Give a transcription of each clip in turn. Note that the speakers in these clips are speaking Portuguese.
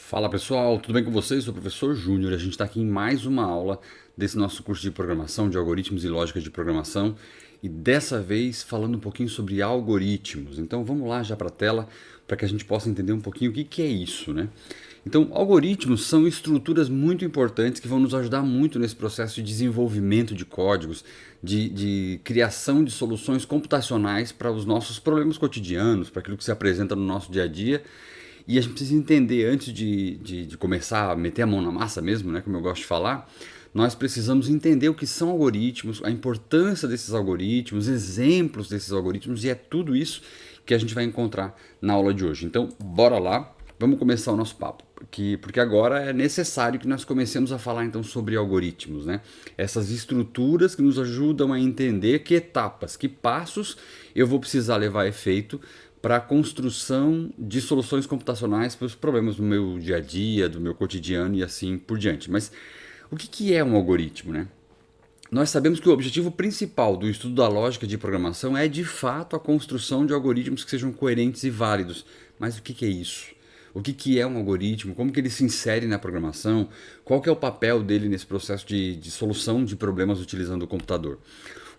Fala pessoal, tudo bem com vocês? Sou o professor Júnior e a gente está aqui em mais uma aula desse nosso curso de programação, de algoritmos e lógica de programação, e dessa vez falando um pouquinho sobre algoritmos. Então vamos lá já para a tela para que a gente possa entender um pouquinho o que é isso, né? Então, algoritmos são estruturas muito importantes que vão nos ajudar muito nesse processo de desenvolvimento de códigos, de criação de soluções computacionais para os nossos problemas cotidianos, para aquilo que se apresenta no nosso dia a dia. E a gente precisa entender, antes de começar a meter a mão na massa mesmo, né, como eu gosto de falar, nós precisamos entender o que são algoritmos, a importância desses algoritmos, exemplos desses algoritmos, e é tudo isso que a gente vai encontrar na aula de hoje. Então, bora lá, vamos começar o nosso papo, porque agora é necessário que nós comecemos a falar então sobre algoritmos, né? Essas estruturas que nos ajudam a entender que etapas, que passos eu vou precisar levar a efeito para a construção de soluções computacionais para os problemas do meu dia a dia, do meu cotidiano e assim por diante. Mas o que é um algoritmo, né? Nós sabemos que o objetivo principal do estudo da lógica de programação é de fato a construção de algoritmos que sejam coerentes e válidos. Mas o que é isso? O que é um algoritmo? Como que ele se insere na programação? Qual que é o papel dele nesse processo de solução de problemas utilizando o computador?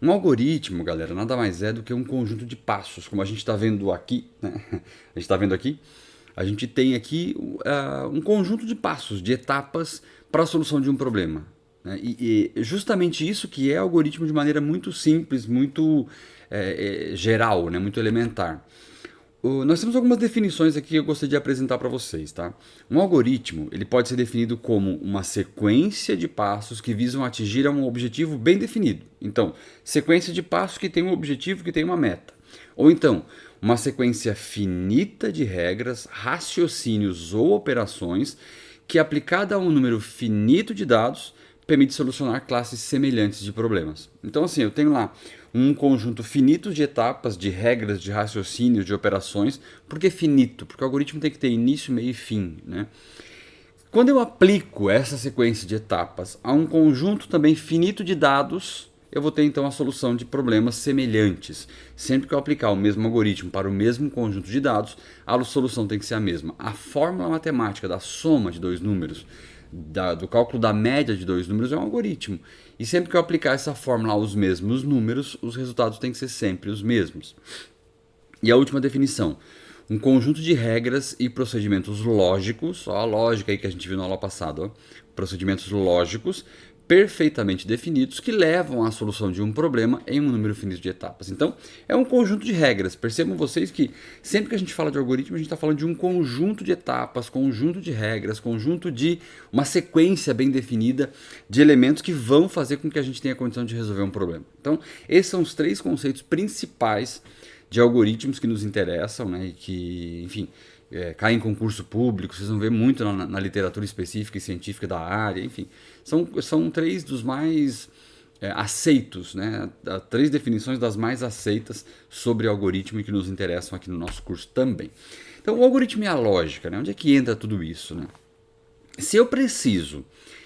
Um algoritmo, galera, nada mais é do que um conjunto de passos, como a gente está vendo aqui, né? A gente está vendo aqui, a gente tem aqui um conjunto de passos, de etapas para a solução de um problema, né? E justamente isso que é algoritmo de maneira muito simples, muito geral, né? Muito elementar. Nós temos algumas definições aqui que eu gostaria de apresentar para vocês, tá? Um algoritmo, ele pode ser definido como uma sequência de passos que visam atingir a um objetivo bem definido. Então, sequência de passos que tem um objetivo, que tem uma meta. Ou então, uma sequência finita de regras, raciocínios ou operações que, aplicada a um número finito de dados, permite solucionar classes semelhantes de problemas. Então, assim, eu tenho lá um conjunto finito de etapas, de regras, de raciocínios, de operações. Por que finito? Porque o algoritmo tem que ter início, meio e fim, né? Quando eu aplico essa sequência de etapas a um conjunto também finito de dados, eu vou ter então a solução de problemas semelhantes. Sempre que eu aplicar o mesmo algoritmo para o mesmo conjunto de dados, a solução tem que ser a mesma. A fórmula matemática da soma de dois números, do cálculo da média de dois números, é um algoritmo. E sempre que eu aplicar essa fórmula aos mesmos números, os resultados têm que ser sempre os mesmos. E a última definição: um conjunto de regras e procedimentos lógicos, ó, a lógica aí que a gente viu na aula passada, ó, procedimentos lógicos perfeitamente definidos que levam à solução de um problema em um número finito de etapas. Então, é um conjunto de regras. Percebam vocês que sempre que a gente fala de algoritmo, a gente está falando de um conjunto de etapas, conjunto de regras, conjunto de uma sequência bem definida de elementos que vão fazer com que a gente tenha a condição de resolver um problema. Então, esses são os três conceitos principais de algoritmos que nos interessam, né, e que, enfim, caem em concurso público, vocês vão ver muito na literatura específica e científica da área, enfim. São três dos mais aceitos, né, três definições das mais aceitas sobre algoritmo e que nos interessam aqui no nosso curso também. Então, o algoritmo e a lógica, né, onde é que entra tudo isso, né? Se eu preciso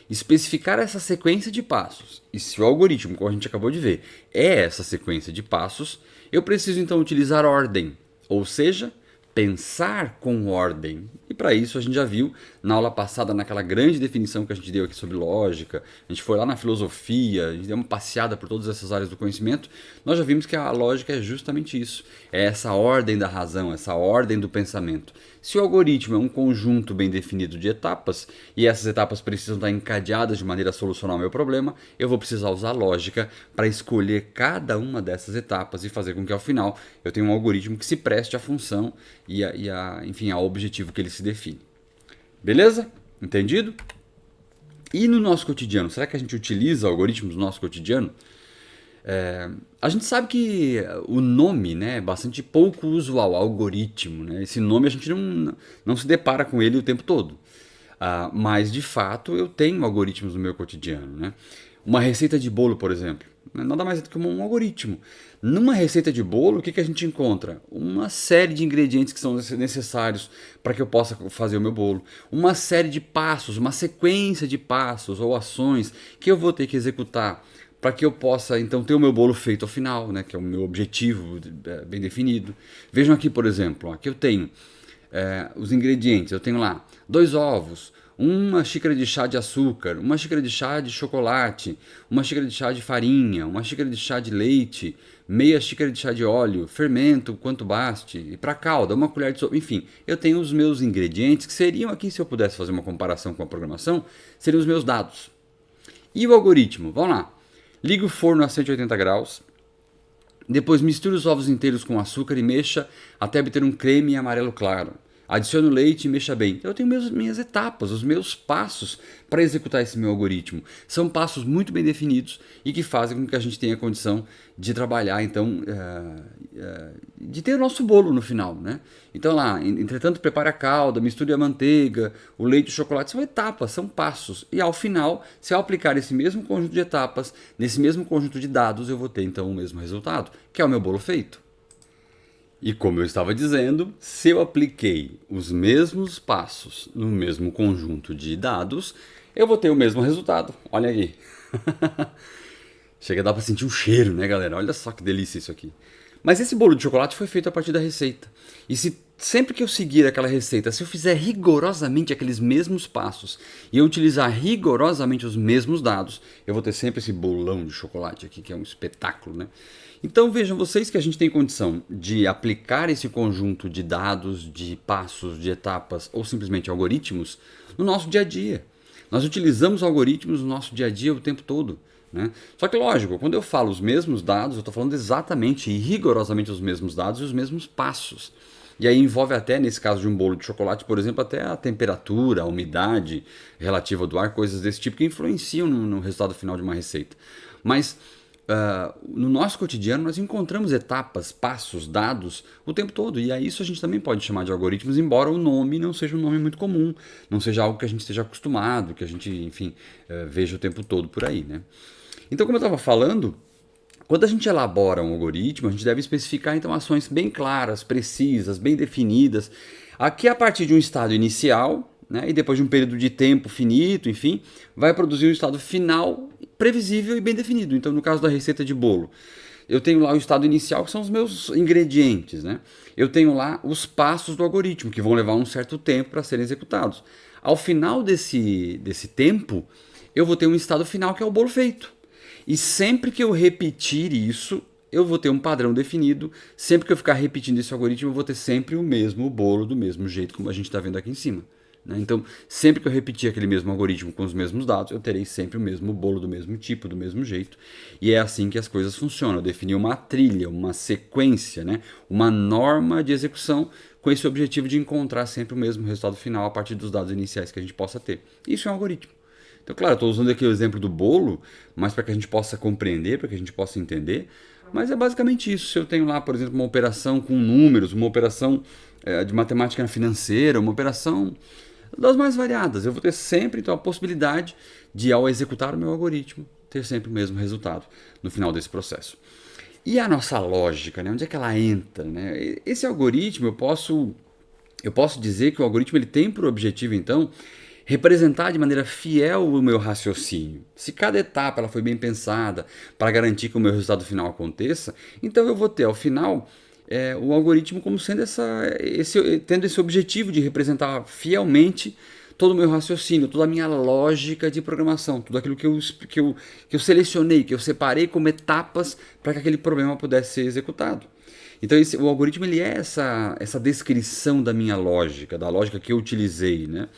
especificar essa sequência de passos, e se o algoritmo, como a gente acabou de ver, é essa sequência de passos, eu preciso então utilizar ordem, ou seja, pensar com ordem. E para isso a gente já viu na aula passada, naquela grande definição que a gente deu aqui sobre lógica, a gente foi lá na filosofia, a gente deu uma passeada por todas essas áreas do conhecimento, nós já vimos que a lógica é justamente isso, é essa ordem da razão, essa ordem do pensamento. Se o algoritmo é um conjunto bem definido de etapas, e essas etapas precisam estar encadeadas de maneira a solucionar o meu problema, eu vou precisar usar lógica para escolher cada uma dessas etapas e fazer com que ao final eu tenha um algoritmo que se preste à função enfim, ao objetivo que ele se define. Beleza? Entendido? E no nosso cotidiano, será que a gente utiliza algoritmos no nosso cotidiano? A gente sabe que o nome, né, é bastante pouco usual, algoritmo, né? Esse nome a gente não se depara com ele o tempo todo. Mas de fato eu tenho algoritmos no meu cotidiano, né? Uma receita de bolo, por exemplo, nada mais é do que um algoritmo. Numa receita de bolo, o que a gente encontra? Uma série de ingredientes que são necessários para que eu possa fazer o meu bolo. Uma série de passos, uma sequência de passos ou ações que eu vou ter que executar para que eu possa então ter o meu bolo feito ao final, né, que é o meu objetivo bem definido. Vejam aqui, por exemplo, aqui eu tenho os ingredientes. Eu tenho lá 2 ovos, uma xícara de chá de açúcar, uma xícara de chá de chocolate, uma xícara de chá de farinha, uma xícara de chá de leite, meia xícara de chá de óleo, fermento quanto baste, e para calda, uma colher de sopa, enfim, eu tenho os meus ingredientes, que seriam aqui, se eu pudesse fazer uma comparação com a programação, seriam os meus dados. E o algoritmo? Vamos lá. Liga o forno a 180 graus, depois misture os ovos inteiros com açúcar e mexa até obter um creme amarelo claro. Adicione o leite e mexa bem. Então, eu tenho minhas etapas, os meus passos para executar esse meu algoritmo. São passos muito bem definidos e que fazem com que a gente tenha condição de trabalhar, então, de ter o nosso bolo no final, né? Então lá, entretanto, prepare a calda, misture a manteiga, o leite e o chocolate. São etapas, são passos. E ao final, se eu aplicar esse mesmo conjunto de etapas, nesse mesmo conjunto de dados, eu vou ter então o mesmo resultado, que é o meu bolo feito. E como eu estava dizendo, se eu apliquei os mesmos passos no mesmo conjunto de dados, eu vou ter o mesmo resultado. Olha aí. Chega a dar para sentir um cheiro, né, galera? Olha só que delícia isso aqui. Mas esse bolo de chocolate foi feito a partir da receita. E se sempre que eu seguir aquela receita, se eu fizer rigorosamente aqueles mesmos passos e eu utilizar rigorosamente os mesmos dados, eu vou ter sempre esse bolão de chocolate aqui, que é um espetáculo, né? Então vejam vocês que a gente tem condição de aplicar esse conjunto de dados, de passos, de etapas ou simplesmente algoritmos no nosso dia a dia. Nós utilizamos algoritmos no nosso dia a dia o tempo todo, né? Só que lógico, quando eu falo os mesmos dados, eu estou falando exatamente e rigorosamente os mesmos dados e os mesmos passos. E aí envolve até, nesse caso de um bolo de chocolate, por exemplo, até a temperatura, a umidade relativa do ar, coisas desse tipo que influenciam no resultado final de uma receita. Mas no nosso cotidiano nós encontramos etapas, passos, dados o tempo todo. E a isso a gente também pode chamar de algoritmos, embora o nome não seja um nome muito comum, não seja algo que a gente esteja acostumado, que a gente, enfim, veja o tempo todo por aí, né? Então, como eu estava falando, quando a gente elabora um algoritmo, a gente deve especificar então ações bem claras, precisas, bem definidas, aqui a partir de um estado inicial, né, e depois de um período de tempo finito, enfim, vai produzir um estado final previsível e bem definido. Então, no caso da receita de bolo, eu tenho lá o estado inicial, que são os meus ingredientes, né? Eu tenho lá os passos do algoritmo, que vão levar um certo tempo para serem executados. Ao final desse tempo, eu vou ter um estado final, que é o bolo feito. E sempre que eu repetir isso, eu vou ter um padrão definido. Sempre que eu ficar repetindo esse algoritmo, eu vou ter sempre o mesmo bolo, do mesmo jeito, como a gente está vendo aqui em cima, né? Então, sempre que eu repetir aquele mesmo algoritmo com os mesmos dados, eu terei sempre o mesmo bolo, do mesmo tipo, do mesmo jeito. E é assim que as coisas funcionam. Eu defini uma trilha, uma sequência, né? Uma norma de execução com esse objetivo de encontrar sempre o mesmo resultado final a partir dos dados iniciais que a gente possa ter. Isso é um algoritmo. Então, claro, estou usando aqui o exemplo do bolo, mas para que a gente possa compreender, para que a gente possa entender. Mas é basicamente isso. Se eu tenho lá, por exemplo, uma operação com números, uma operação de matemática financeira, uma operação das mais variadas, eu vou ter sempre então a possibilidade de, ao executar o meu algoritmo, ter sempre o mesmo resultado no final desse processo. E a nossa lógica, né? Onde é que ela entra, né? Esse algoritmo, eu posso dizer que o algoritmo ele tem por objetivo, então, representar de maneira fiel o meu raciocínio. Se cada etapa ela foi bem pensada para garantir que o meu resultado final aconteça, então eu vou ter ao final o algoritmo como sendo tendo esse objetivo de representar fielmente todo o meu raciocínio, toda a minha lógica de programação, tudo aquilo que eu selecionei, que eu separei como etapas para que aquele problema pudesse ser executado. Então o algoritmo ele é essa descrição da minha lógica, da lógica que eu utilizei, né?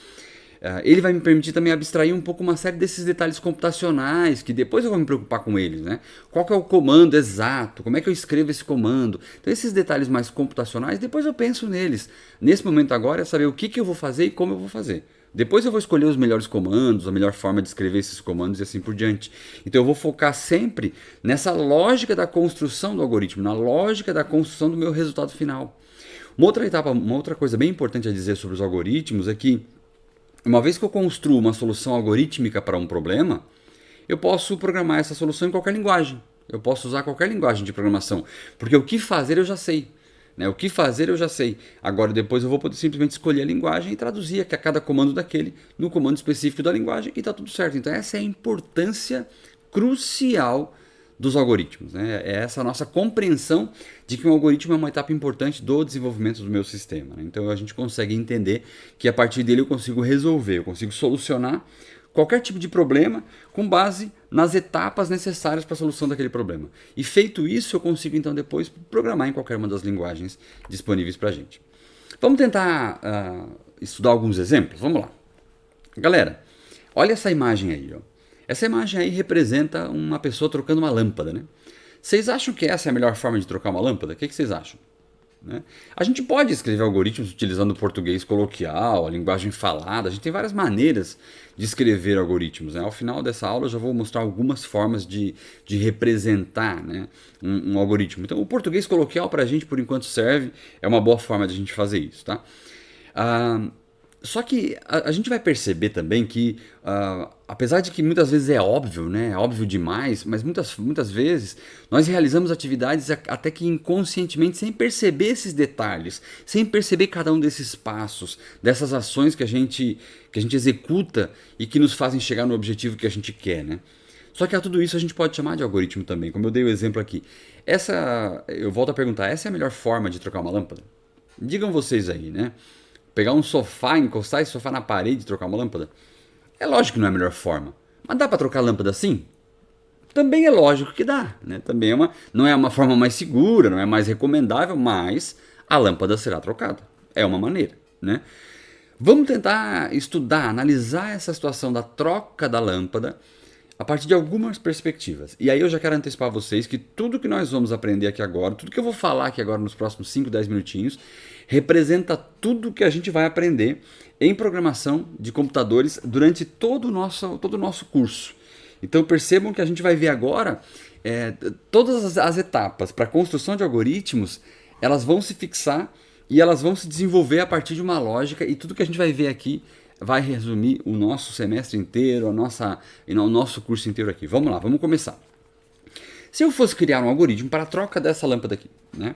Ele vai me permitir também abstrair um pouco uma série desses detalhes computacionais, que depois eu vou me preocupar com eles, né? Qual que é o comando exato? Como é que eu escrevo esse comando? Então esses detalhes mais computacionais, depois eu penso neles. Nesse momento agora é saber o que eu vou fazer e como eu vou fazer. Depois eu vou escolher os melhores comandos, a melhor forma de escrever esses comandos e assim por diante. Então eu vou focar sempre nessa lógica da construção do algoritmo, na lógica da construção do meu resultado final. Uma outra coisa bem importante a dizer sobre os algoritmos é que uma vez que eu construo uma solução algorítmica para um problema, eu posso programar essa solução em qualquer linguagem. Eu posso usar qualquer linguagem de programação, porque o que fazer eu já sei, né? O que fazer eu já sei. Agora depois eu vou poder simplesmente escolher a linguagem e traduzir a cada comando daquele no comando específico da linguagem e está tudo certo. Então essa é a importância crucial dos algoritmos, né? É essa a nossa compreensão de que um algoritmo é uma etapa importante do desenvolvimento do meu sistema, né? Então a gente consegue entender que a partir dele eu consigo resolver, eu consigo solucionar qualquer tipo de problema com base nas etapas necessárias para a solução daquele problema. E feito isso, eu consigo então depois programar em qualquer uma das linguagens disponíveis para a gente. Vamos tentar estudar alguns exemplos? Vamos lá. Galera, olha essa imagem aí, ó. Essa imagem aí representa uma pessoa trocando uma lâmpada, né? Vocês acham que essa é a melhor forma de trocar uma lâmpada? O que vocês acham? Né? A gente pode escrever algoritmos utilizando o português coloquial, a linguagem falada, a gente tem várias maneiras de escrever algoritmos. Né? Ao final dessa aula eu já vou mostrar algumas formas de representar, né, um algoritmo. Então o português coloquial para a gente por enquanto serve, é uma boa forma de a gente fazer isso. Tá? Só que a gente vai perceber também que, apesar de que muitas vezes é óbvio, né, é óbvio demais, mas muitas vezes nós realizamos atividades até que inconscientemente, sem perceber esses detalhes, sem perceber cada um desses passos, dessas ações que a gente executa e que nos fazem chegar no objetivo que a gente quer, né? Só que a tudo isso a gente pode chamar de algoritmo também, como eu dei o exemplo aqui. Eu volto a perguntar, essa é a melhor forma de trocar uma lâmpada? Digam vocês aí, né? Pegar um sofá, encostar esse sofá na parede e trocar uma lâmpada? É lógico que não é a melhor forma. Mas dá para trocar a lâmpada assim? Também é lógico que dá. Né? Também não é uma forma mais segura, não é mais recomendável, mas a lâmpada será trocada. É uma maneira. Né? Vamos tentar estudar, analisar essa situação da troca da lâmpada a partir de algumas perspectivas. E aí eu já quero antecipar a vocês que tudo que nós vamos aprender aqui agora, tudo que eu vou falar aqui agora nos próximos 5, 10 minutinhos, representa tudo que a gente vai aprender em programação de computadores durante todo o nosso curso. Então percebam que a gente vai ver agora todas as etapas para a construção de algoritmos, elas vão se fixar e elas vão se desenvolver a partir de uma lógica, e tudo que a gente vai ver aqui vai resumir o nosso semestre inteiro, o nosso curso inteiro aqui. Vamos lá, vamos começar. Se eu fosse criar um algoritmo para a troca dessa lâmpada aqui, né?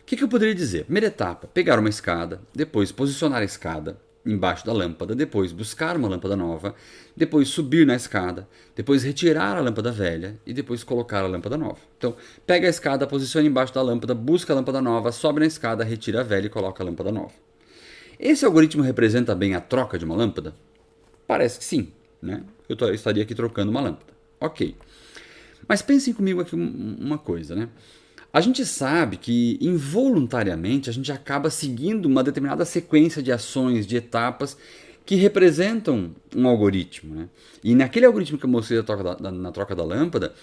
O que eu poderia dizer? Primeira etapa, pegar uma escada, depois posicionar a escada embaixo da lâmpada, depois buscar uma lâmpada nova, depois subir na escada, depois retirar a lâmpada velha e depois colocar a lâmpada nova. Então, pega a escada, posiciona embaixo da lâmpada, busca a lâmpada nova, sobe na escada, retira a velha e coloca a lâmpada nova. Esse algoritmo representa bem a troca de uma lâmpada? Parece que sim, né? Eu estaria aqui trocando uma lâmpada. Ok. Mas pensem comigo aqui uma coisa, né? A gente sabe que involuntariamente a gente acaba seguindo uma determinada sequência de ações, de etapas que representam um algoritmo, né? E naquele algoritmo que eu mostrei na troca da lâmpada,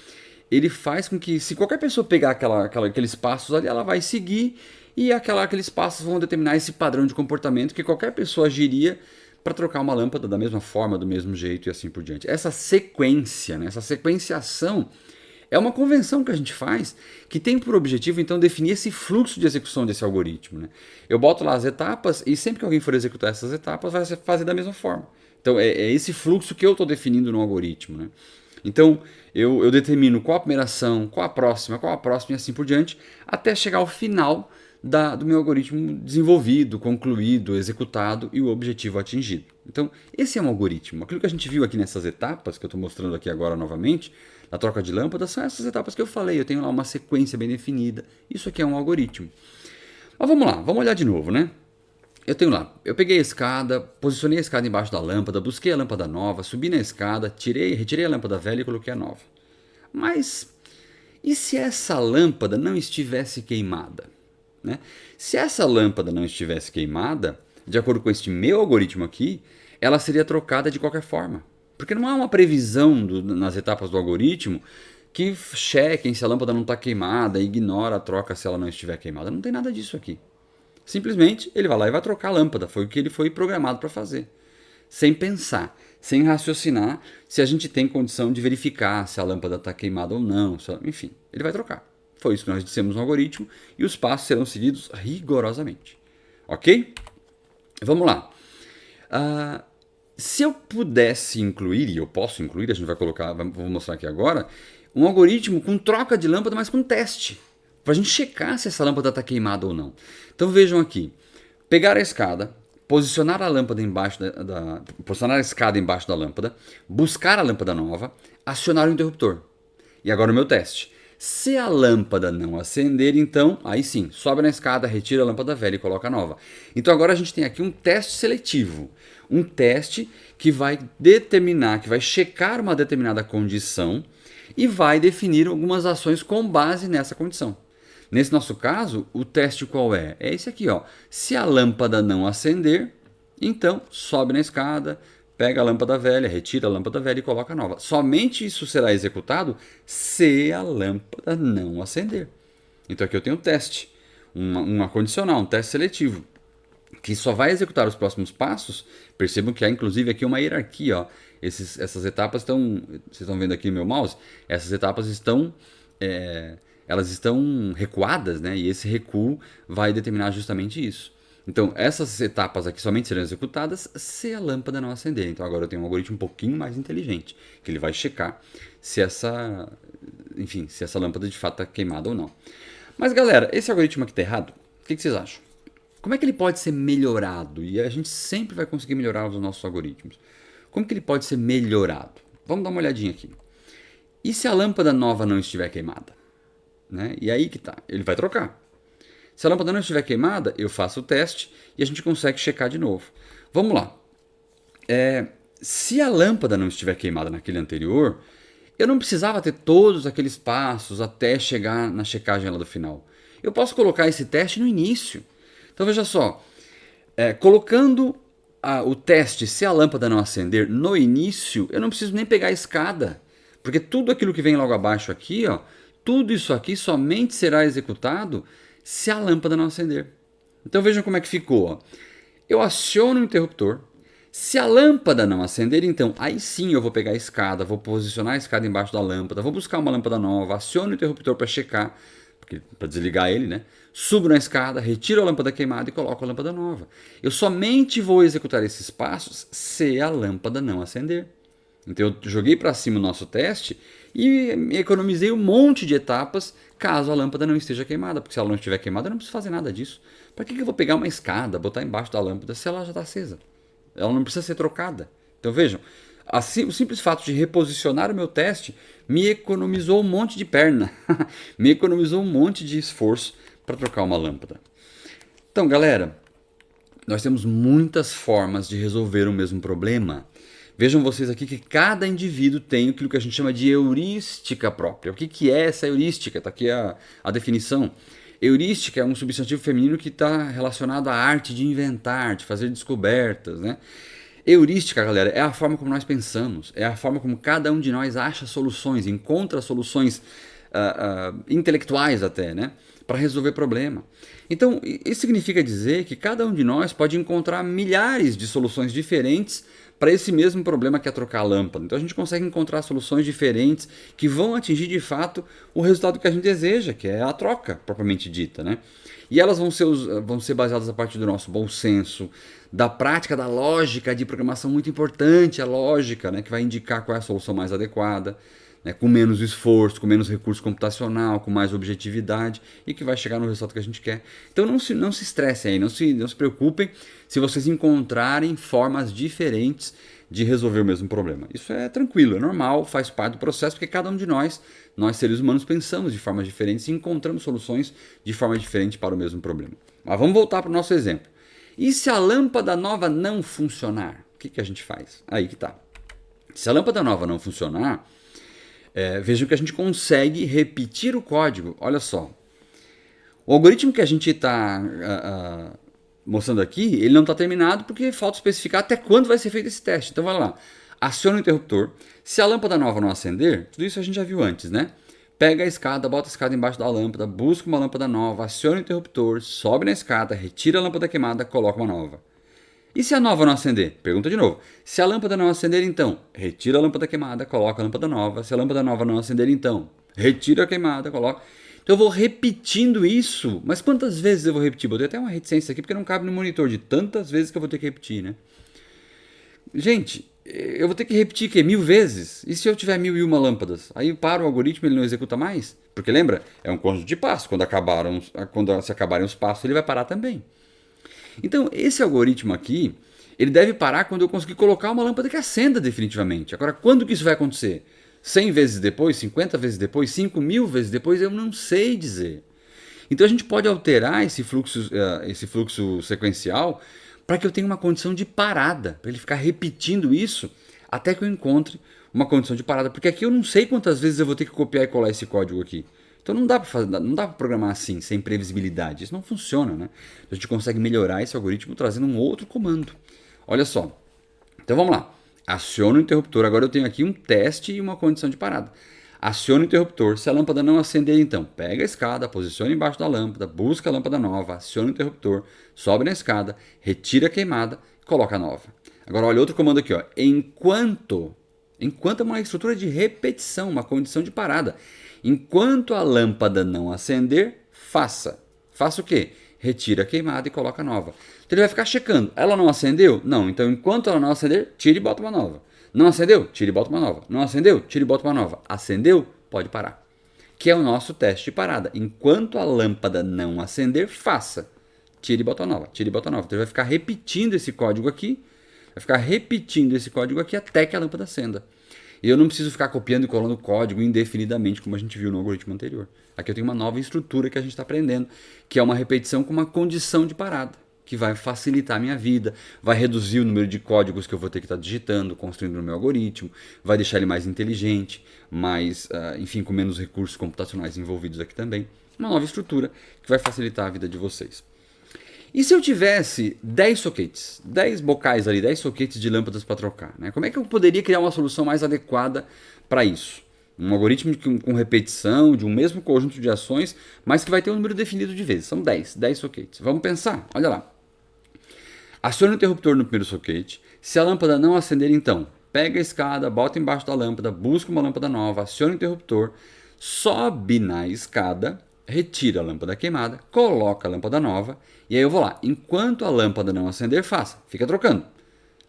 ele faz com que, se qualquer pessoa pegar aqueles passos ali, ela vai seguir, e aqueles passos vão determinar esse padrão de comportamento que qualquer pessoa agiria para trocar uma lâmpada da mesma forma, do mesmo jeito e assim por diante. Essa sequência, né, essa sequenciação é uma convenção que a gente faz que tem por objetivo, então, definir esse fluxo de execução desse algoritmo. Né? Eu boto lá as etapas e sempre que alguém for executar essas etapas vai fazer da mesma forma. Então, é esse fluxo que eu estou definindo no algoritmo. Né? Então, eu determino qual a primeira ação, qual a próxima e assim por diante, até chegar ao final do meu algoritmo desenvolvido, concluído, executado e o objetivo atingido. Então, esse é um algoritmo. Aquilo que a gente viu aqui nessas etapas, que eu estou mostrando aqui agora novamente, na troca de lâmpada, são essas etapas que eu falei. Eu tenho lá uma sequência bem definida. Isso aqui é um algoritmo. Mas vamos lá, vamos olhar de novo, né? Eu peguei a escada, posicionei a escada embaixo da lâmpada, busquei a lâmpada nova, subi na escada, retirei a lâmpada velha e coloquei a nova. Mas, e se essa lâmpada não estivesse queimada? Né? Se essa lâmpada não estivesse queimada, de acordo com este meu algoritmo aqui, ela seria trocada de qualquer forma. Porque não há uma previsão nas etapas do algoritmo que chequem se a lâmpada não está queimada e ignora a troca se ela não estiver queimada. Não tem nada disso aqui. Simplesmente ele vai lá e vai trocar a lâmpada. Foi o que ele foi programado para fazer. Sem pensar, sem raciocinar se a gente tem condição de verificar se a lâmpada está queimada ou não. Enfim, ele vai trocar. Foi isso que nós dissemos no algoritmo e os passos serão seguidos rigorosamente. Ok? Vamos lá. Se eu pudesse incluir, e eu posso incluir, a gente vai colocar, vou mostrar aqui agora, um algoritmo com troca de lâmpada, mas com teste, para a gente checar se essa lâmpada está queimada ou não. Então vejam aqui, pegar a escada, posicionar a lâmpada embaixo posicionar a escada embaixo da lâmpada, buscar a lâmpada nova, acionar o interruptor. E agora o meu teste. Se a lâmpada não acender, então, aí sim, sobe na escada, retira a lâmpada velha e coloca a nova. Então agora a gente tem aqui um teste seletivo. Um teste que vai determinar, que vai checar uma determinada condição e vai definir algumas ações com base nessa condição. Nesse nosso caso, o teste qual é? É esse aqui, ó. Se a lâmpada não acender, então sobe na escada, pega a lâmpada velha, retira a lâmpada velha e coloca a nova. Somente isso será executado se a lâmpada não acender. Então aqui eu tenho um teste, uma condicional, um teste seletivo, que só vai executar os próximos passos. Percebam que há inclusive aqui uma hierarquia, ó. Essas etapas estão, vocês estão vendo aqui no meu mouse, essas etapas estão, elas estão recuadas, né? E esse recuo vai determinar justamente isso. Então, essas etapas aqui somente serão executadas se a lâmpada não acender. Então, agora eu tenho um algoritmo um pouquinho mais inteligente, que ele vai checar se essa, enfim, se essa lâmpada de fato está queimada ou não. Mas, galera, esse algoritmo aqui está errado? O que vocês acham? Como é que ele pode ser melhorado? E a gente sempre vai conseguir melhorar os nossos algoritmos. Como que ele pode ser melhorado? Vamos dar uma olhadinha aqui. E se a lâmpada nova não estiver queimada? Né? E aí que tá, ele vai trocar. Se a lâmpada não estiver queimada, eu faço o teste e a gente consegue checar de novo. Vamos lá. Se a lâmpada não estiver queimada naquele anterior, eu não precisava ter todos aqueles passos até chegar na checagem lá do final. Eu posso colocar esse teste no início. Então veja só, colocando o teste se a lâmpada não acender no início, eu não preciso nem pegar a escada. Porque tudo aquilo que vem logo abaixo aqui, ó, tudo isso aqui somente será executado se a lâmpada não acender. Então vejam como é que ficou. Ó. Eu aciono o interruptor. Se a lâmpada não acender, então aí sim eu vou pegar a escada, vou posicionar a escada embaixo da lâmpada, vou buscar uma lâmpada nova, aciono o interruptor para checar, para desligar ele, né? Subo na escada, retiro a lâmpada queimada e coloco a lâmpada nova. Eu somente vou executar esses passos se a lâmpada não acender. Então eu joguei para cima o nosso teste e economizei um monte de etapas caso a lâmpada não esteja queimada. Porque se ela não estiver queimada, eu não preciso fazer nada disso. Para que eu vou pegar uma escada, botar embaixo da lâmpada se ela já está acesa? Ela não precisa ser trocada. Então vejam, assim, o simples fato de reposicionar o meu teste me economizou um monte de perna. Me economizou um monte de esforço para trocar uma lâmpada. Então galera, nós temos muitas formas de resolver o mesmo problema. Vejam vocês aqui que cada indivíduo tem aquilo que a gente chama de heurística própria. O que é essa heurística? Está aqui a definição. Heurística é um substantivo feminino que está relacionado à arte de inventar, de fazer descobertas, né? Heurística, galera, é a forma como nós pensamos, é a forma como cada um de nós acha soluções, encontra soluções intelectuais até, né? Para resolver problema. Então, isso significa dizer que cada um de nós pode encontrar milhares de soluções diferentes para esse mesmo problema que é trocar a lâmpada. Então a gente consegue encontrar soluções diferentes que vão atingir de fato o resultado que a gente deseja, que é a troca propriamente dita, né? E elas vão ser baseadas a partir do nosso bom senso, da prática da lógica de programação muito importante, a lógica, né, que vai indicar qual é a solução mais adequada, né, com menos esforço, com menos recurso computacional, com mais objetividade e que vai chegar no resultado que a gente quer. Então não se estressem aí, não se preocupem se vocês encontrarem formas diferentes de resolver o mesmo problema. Isso é tranquilo, é normal, faz parte do processo, porque cada um de nós seres humanos, pensamos de formas diferentes e encontramos soluções de forma diferente para o mesmo problema. Mas vamos voltar para o nosso exemplo. E se a lâmpada nova não funcionar? O que a gente faz? Aí que tá. Se a lâmpada nova não funcionar, vejam que a gente consegue repetir o código. Olha só. O algoritmo que a gente está mostrando aqui, ele não está terminado porque falta especificar até quando vai ser feito esse teste. Então vai lá. Aciona o interruptor. Se a lâmpada nova não acender, tudo isso a gente já viu antes, né? Pega a escada, bota a escada embaixo da lâmpada, busca uma lâmpada nova, aciona o interruptor, sobe na escada, retira a lâmpada queimada, coloca uma nova. E se a nova não acender? Pergunta de novo. Se a lâmpada não acender, então, retira a lâmpada queimada, coloca a lâmpada nova. Se a lâmpada nova não acender, então, retira a queimada, coloca. Então eu vou repetindo isso. Mas quantas vezes eu vou repetir? Vou ter até uma reticência aqui, porque não cabe no monitor de tantas vezes que eu vou ter que repetir, né? Gente, eu vou ter que repetir o quê? 1000 vezes? E se eu tiver 1001 lâmpadas? Aí para o algoritmo, ele não executa mais? Porque lembra? É um conjunto de passos. Quando se acabarem os passos, ele vai parar também. Então, esse algoritmo aqui, ele deve parar quando eu conseguir colocar uma lâmpada que acenda definitivamente. Agora, quando que isso vai acontecer? 100 vezes depois, 50 vezes depois, 5.000 vezes depois, eu não sei dizer. Então a gente pode alterar esse fluxo sequencial para que eu tenha uma condição de parada, para ele ficar repetindo isso até que eu encontre uma condição de parada. Porque aqui eu não sei quantas vezes eu vou ter que copiar e colar esse código aqui. Então não dá para programar assim, sem previsibilidade. Isso não funciona, né? A gente consegue melhorar esse algoritmo trazendo um outro comando. Olha só. Então vamos lá. Aciono o interruptor. Agora eu tenho aqui um teste e uma condição de parada. Aciona o interruptor. Se a lâmpada não acender, então, pega a escada, posiciona embaixo da lâmpada, busca a lâmpada nova, aciona o interruptor, sobe na escada, retira a queimada e coloca a nova. Agora, olha outro comando aqui, ó. Enquanto é uma estrutura de repetição, uma condição de parada. Enquanto a lâmpada não acender, faça. Faça o quê? Retira a queimada e coloca a nova. Então ele vai ficar checando. Ela não acendeu? Não. Então, enquanto ela não acender, tira e bota uma nova. Não acendeu? Tira e bota uma nova. Não acendeu? Tira e bota uma nova. Acendeu? Pode parar. Que é o nosso teste de parada. Enquanto a lâmpada não acender, faça. Tira e bota uma nova. Tira e bota uma nova. Então ele vai ficar repetindo esse código aqui. Vai ficar repetindo esse código aqui até que a lâmpada acenda. E eu não preciso ficar copiando e colando código indefinidamente, como a gente viu no algoritmo anterior. Aqui eu tenho uma nova estrutura que a gente está aprendendo, que é uma repetição com uma condição de parada, que vai facilitar a minha vida, vai reduzir o número de códigos que eu vou ter que estar digitando, construindo no meu algoritmo, vai deixar ele mais inteligente, enfim, com menos recursos computacionais envolvidos aqui também. Uma nova estrutura que vai facilitar a vida de vocês. E se eu tivesse 10 sockets, 10 bocais ali, 10 sockets de lâmpadas para trocar, né? Como é que eu poderia criar uma solução mais adequada para isso? Um algoritmo com repetição de um mesmo conjunto de ações, mas que vai ter um número definido de vezes. São 10 sockets. Vamos pensar? Olha lá. Aciona o interruptor no primeiro socket. Se a lâmpada não acender, então, pega a escada, bota embaixo da lâmpada, busca uma lâmpada nova, aciona o interruptor, sobe na escada, retira a lâmpada queimada, coloca a lâmpada nova, e aí eu vou lá. Enquanto a lâmpada não acender, faça. Fica trocando.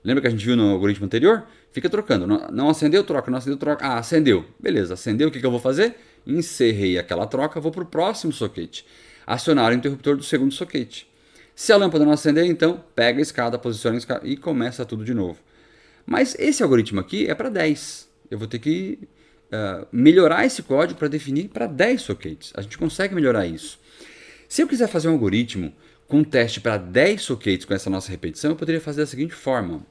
Lembra que a gente viu no algoritmo anterior? Fica trocando. Não acendeu, troca. Não acendeu, troca. Ah, acendeu. Beleza, acendeu. O que eu vou fazer? Encerrei aquela troca, vou para o próximo socket. Acionar o interruptor do segundo socket. Se a lâmpada não acender, então, pega a escada, posiciona a escada e começa tudo de novo. Mas esse algoritmo aqui é para 10. Eu vou ter que melhorar esse código para definir para 10 sockets. A gente consegue melhorar isso. Se eu quiser fazer um algoritmo com um teste para 10 sockets com essa nossa repetição, eu poderia fazer da seguinte forma.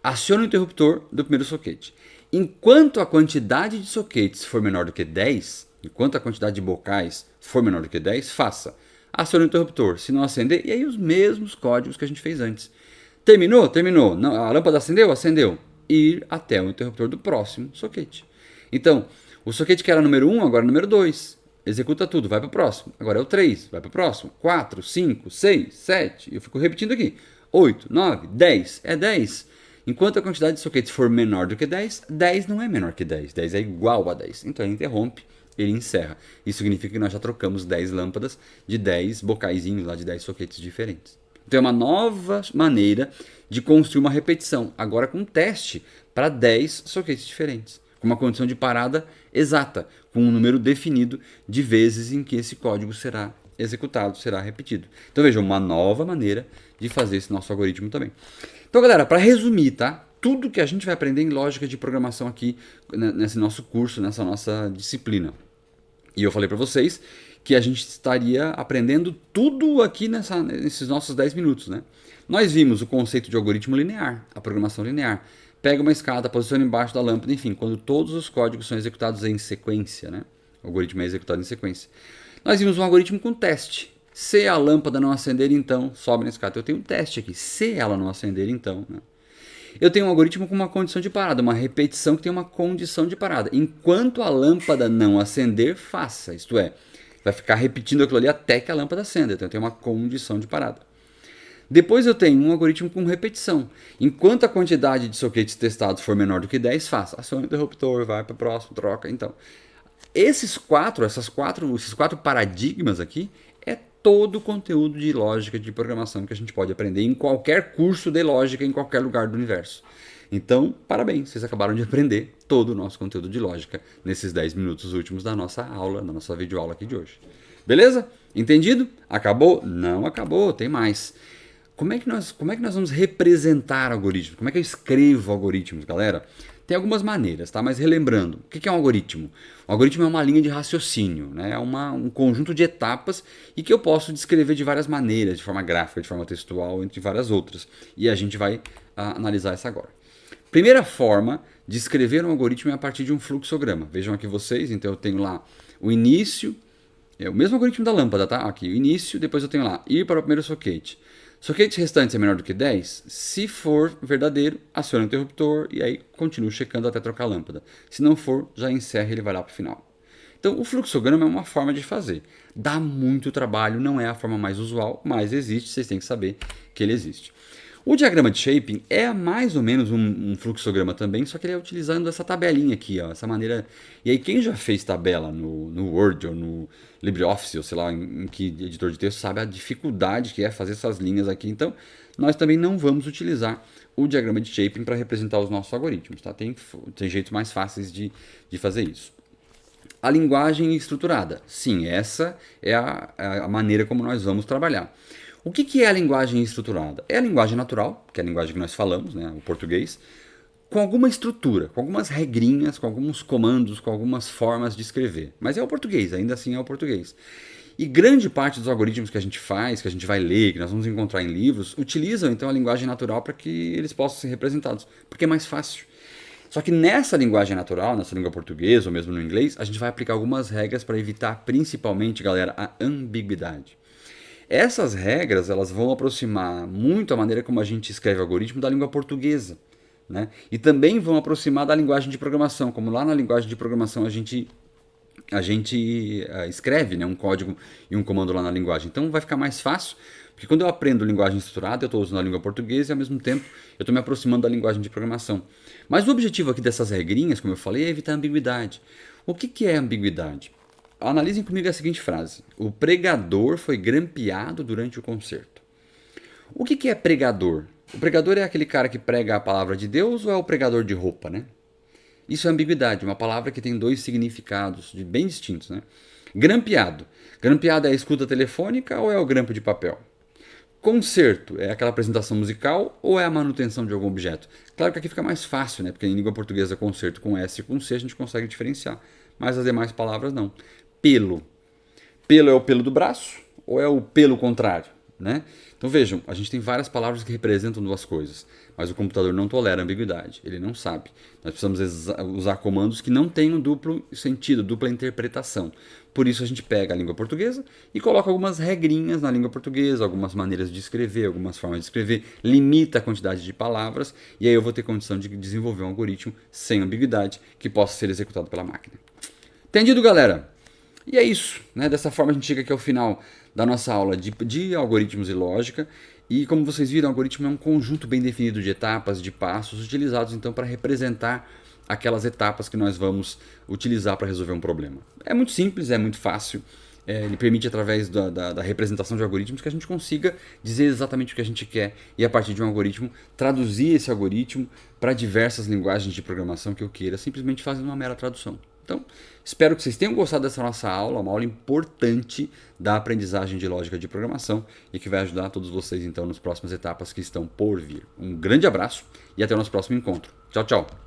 Aciona o interruptor do primeiro socket. Enquanto a quantidade de sockets for menor do que 10, enquanto a quantidade de bocais for menor do que 10, faça. Aciona o interruptor. Se não acender, e aí os mesmos códigos que a gente fez antes. Terminou? Terminou. Não, a lâmpada acendeu? Acendeu. Ir até o interruptor do próximo socket. Então, o socket que era número 1, agora é número 2. Executa tudo, vai para o próximo. Agora é o 3, vai para o próximo. 4, 5, 6, 7. Eu fico repetindo aqui. 8, 9, 10. É 10. Enquanto a quantidade de sockets for menor do que 10, 10 não é menor que 10. 10 é igual a 10. Então ele interrompe, ele encerra. Isso significa que nós já trocamos 10 lâmpadas de 10 bocaizinhos lá de 10 sockets diferentes. Então é uma nova maneira de construir uma repetição. Agora com um teste para 10 sockets diferentes. Com uma condição de parada exata, com um número definido de vezes em que esse código será executado, será repetido. Então veja, uma nova maneira de fazer esse nosso algoritmo também. Então galera, para resumir, tá? Tudo que a gente vai aprender em lógica de programação aqui nesse nosso curso, nessa nossa disciplina. E eu falei para vocês que a gente estaria aprendendo tudo aqui nesses nossos 10 minutos, né? Nós vimos o conceito de algoritmo linear, a programação linear. Pega uma escada, posiciona embaixo da lâmpada, enfim, quando todos os códigos são executados em sequência, né? O algoritmo é executado em sequência. Nós vimos um algoritmo com teste. Se a lâmpada não acender, então, sobe na escada. Eu tenho um teste aqui. Se ela não acender, então, né? Eu tenho um algoritmo com uma condição de parada, uma repetição que tem uma condição de parada. Enquanto a lâmpada não acender, faça. Isto é, vai ficar repetindo aquilo ali até que a lâmpada acenda. Então eu tenho uma condição de parada. Depois eu tenho um algoritmo com repetição. Enquanto a quantidade de sockets testados for menor do que 10, faça. Aciona o interruptor, vai para o próximo, troca. Então, esses quatro paradigmas aqui é todo o conteúdo de lógica de programação que a gente pode aprender em qualquer curso de lógica em qualquer lugar do universo. Então, parabéns, vocês acabaram de aprender todo o nosso conteúdo de lógica nesses 10 minutos últimos da nossa aula, da nossa videoaula aqui de hoje. Beleza? Entendido? Acabou? Não acabou, tem mais. Como é que nós vamos representar algoritmos? Como é que eu escrevo algoritmos, galera? Tem algumas maneiras, tá? Mas relembrando, o que é um algoritmo? Um algoritmo é uma linha de raciocínio, né? É um conjunto de etapas e que eu posso descrever de várias maneiras, de forma gráfica, de forma textual, entre várias outras. E a gente vai analisar essa agora. Primeira forma de escrever um algoritmo é a partir de um fluxograma. Vejam aqui vocês, então eu tenho lá o início, é o mesmo algoritmo da lâmpada, tá? Aqui, o início, depois eu tenho lá ir para o primeiro socket. Sockets restantes é menor do que 10? Se for verdadeiro, aciona o interruptor e aí continuo checando até trocar a lâmpada. Se não for, já encerra e ele vai lá para o final. Então, o fluxograma é uma forma de fazer. Dá muito trabalho, não é a forma mais usual, mas existe, vocês têm que saber que ele existe. O diagrama de shaping é mais ou menos um fluxograma também, só que ele é utilizando essa tabelinha aqui, ó, essa maneira. E aí quem já fez tabela no Word ou no LibreOffice, ou sei lá em que editor de texto, sabe a dificuldade que é fazer essas linhas aqui. Então, nós também não vamos utilizar o diagrama de shaping para representar os nossos algoritmos. Tá? Tem jeitos mais fáceis de fazer isso. A linguagem estruturada. Sim, essa é a maneira como nós vamos trabalhar. O que é a linguagem estruturada? É a linguagem natural, que é a linguagem que nós falamos, né, o português, com alguma estrutura, com algumas regrinhas, com alguns comandos, com algumas formas de escrever. Mas é o português, ainda assim é o português. E grande parte dos algoritmos que a gente faz, que a gente vai ler, que nós vamos encontrar em livros, utilizam então a linguagem natural para que eles possam ser representados, porque é mais fácil. Só que nessa linguagem natural, nessa língua portuguesa ou mesmo no inglês, a gente vai aplicar algumas regras para evitar principalmente, galera, a ambiguidade. Essas regras elas vão aproximar muito a maneira como a gente escreve algoritmo da língua portuguesa, né? E também vão aproximar da linguagem de programação, como lá na linguagem de programação a gente escreve, né, um código e um comando lá na linguagem. Então vai ficar mais fácil, porque quando eu aprendo linguagem estruturada, eu estou usando a língua portuguesa e ao mesmo tempo eu estou me aproximando da linguagem de programação. Mas o objetivo aqui dessas regrinhas, como eu falei, é evitar a ambiguidade. O que é ambiguidade? Analisem comigo a seguinte frase: o pregador foi grampeado durante o concerto. O que é pregador? O pregador é aquele cara que prega a palavra de Deus ou é o pregador de roupa, né? Isso é ambiguidade, uma palavra que tem dois significados bem distintos, né? Grampeado. Grampeado é a escuta telefônica ou é o grampo de papel? Concerto é aquela apresentação musical ou é a manutenção de algum objeto? Claro que aqui fica mais fácil, né? Porque em língua portuguesa concerto com S e com C a gente consegue diferenciar, mas as demais palavras não. Pelo. Pelo é o pelo do braço ou é o pelo contrário, né? Então vejam, a gente tem várias palavras que representam duas coisas, mas o computador não tolera ambiguidade, ele não sabe. Nós precisamos usar comandos que não tenham duplo sentido, dupla interpretação. Por isso a gente pega a língua portuguesa e coloca algumas regrinhas na língua portuguesa, algumas maneiras de escrever, algumas formas de escrever, limita a quantidade de palavras e aí eu vou ter condição de desenvolver um algoritmo sem ambiguidade que possa ser executado pela máquina. Entendido, galera? E é isso, né? Dessa forma a gente chega aqui ao final da nossa aula de algoritmos e lógica. E como vocês viram, o algoritmo é um conjunto bem definido de etapas, de passos, utilizados então para representar aquelas etapas que nós vamos utilizar para resolver um problema. É muito simples, é muito fácil. Ele permite, através da representação de algoritmos, que a gente consiga dizer exatamente o que a gente quer e, a partir de um algoritmo, traduzir esse algoritmo para diversas linguagens de programação que eu queira, simplesmente fazendo uma mera tradução. Então, espero que vocês tenham gostado dessa nossa aula, uma aula importante da aprendizagem de lógica de programação e que vai ajudar todos vocês, então, nas próximas etapas que estão por vir. Um grande abraço e até o nosso próximo encontro. Tchau, tchau!